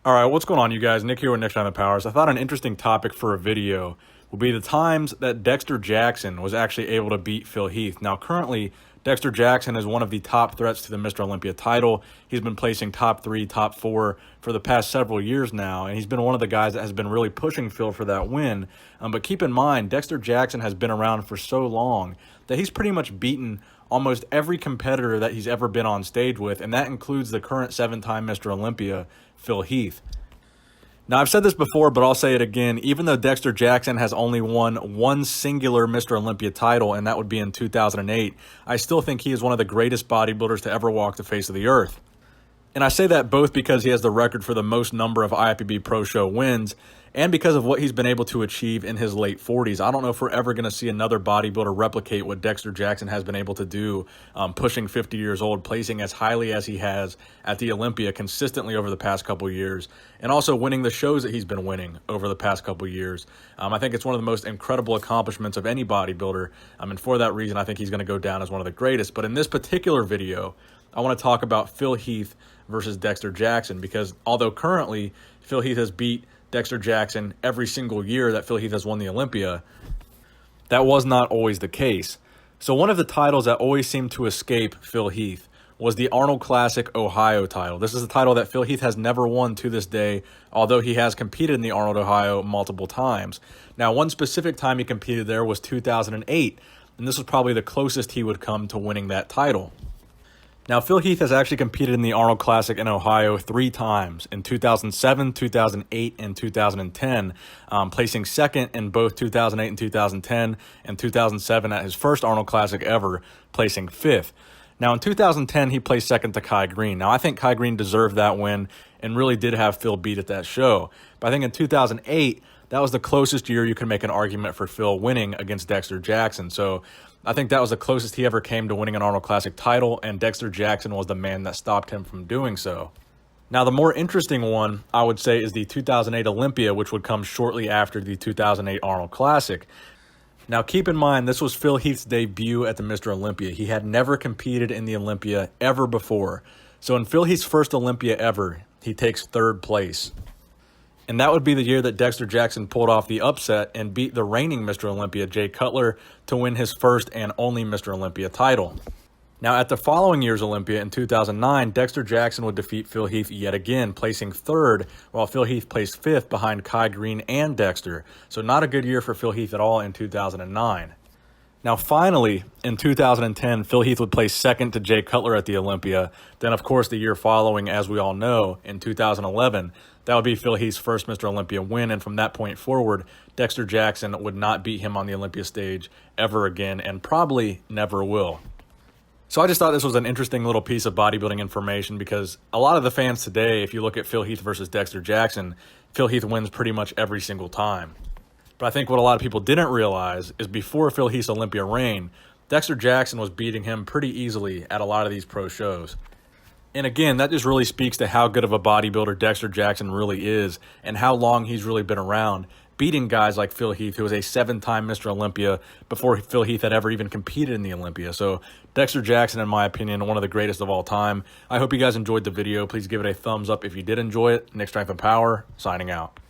All right, what's going on, you guys? Nick here with Nick Shine the Powers. I thought an interesting topic for a video would be the times that Dexter Jackson was actually able to beat Phil Heath. Now, currently, Dexter Jackson is one of the top threats to the Mr. Olympia title. He's been placing top 3, top 4 for the past several years now, and he's been one of the guys that has been really pushing Phil for that win. But keep in mind, Dexter Jackson has been around for so long that he's pretty much beaten almost every competitor that he's ever been on stage with, and that includes the current 7-time Mr. Olympia, Phil Heath. Now, I've said this before, but I'll say it again. Even though Dexter Jackson has only won one singular Mr. Olympia title, and that would be in 2008, I still think he is one of the greatest bodybuilders to ever walk the face of the earth. And I say that both because he has the record for the most number of IFBB Pro Show wins and because of what he's been able to achieve in his late 40s. I don't know if we're ever going to see another bodybuilder replicate what Dexter Jackson has been able to do, pushing 50 years old, placing as highly as he has at the Olympia consistently over the past couple of years, and also winning the shows that he's been winning over the past couple of years. I think it's one of the most incredible accomplishments of any bodybuilder, and for that reason, I think he's going to go down as one of the greatest. But in this particular video, I want to talk about Phil Heath versus Dexter Jackson, because although currently Phil Heath has beat Dexter Jackson every single year that Phil Heath has won the Olympia, that was not always the case. So one of the titles that always seemed to escape Phil Heath was the Arnold Classic Ohio title. This is a title that Phil Heath has never won to this day, although he has competed in the Arnold, Ohio multiple times. Now, one specific time he competed there was 2008, and this was probably the closest he would come to winning that title. Now, Phil Heath has actually competed in the Arnold Classic in Ohio 3 times, in 2007, 2008, and 2010, placing second in both 2008 and 2010, and 2007 at his first Arnold Classic ever, placing 5th. Now, in 2010, he placed second to Kai Green. Now, I think Kai Green deserved that win and really did have Phil beat at that show. But I think in 2008, that was the closest year you could make an argument for Phil winning against Dexter Jackson. So I think that was the closest he ever came to winning an Arnold Classic title, and Dexter Jackson was the man that stopped him from doing so. Now, the more interesting one, I would say, is the 2008 Olympia, which would come shortly after the 2008 Arnold Classic. Now, keep in mind, this was Phil Heath's debut at the Mr. Olympia. He had never competed in the Olympia ever before. So in Phil Heath's first Olympia ever, he takes 3rd place. And that would be the year that Dexter Jackson pulled off the upset and beat the reigning Mr. Olympia, Jay Cutler, to win his first and only Mr. Olympia title. Now, at the following year's Olympia in 2009, Dexter Jackson would defeat Phil Heath yet again, placing 3rd, while Phil Heath placed 5th behind Kai Green and Dexter. So not a good year for Phil Heath at all in 2009. Now, finally, in 2010, Phil Heath would place 2nd to Jay Cutler at the Olympia. Then, of course, the year following, as we all know, in 2011, that would be Phil Heath's first Mr. Olympia win. And from that point forward, Dexter Jackson would not beat him on the Olympia stage ever again, and probably never will. So I just thought this was an interesting little piece of bodybuilding information, because a lot of the fans today, if you look at Phil Heath versus Dexter Jackson, Phil Heath wins pretty much every single time. But I think what a lot of people didn't realize is before Phil Heath's Olympia reign, Dexter Jackson was beating him pretty easily at a lot of these pro shows. And again, that just really speaks to how good of a bodybuilder Dexter Jackson really is and how long he's really been around, beating guys like Phil Heath, who was a 7-time Mr. Olympia before Phil Heath had ever even competed in the Olympia. So Dexter Jackson, in my opinion, one of the greatest of all time. I hope you guys enjoyed the video. Please give it a thumbs up if you did enjoy it. Nick Strength and Power, signing out.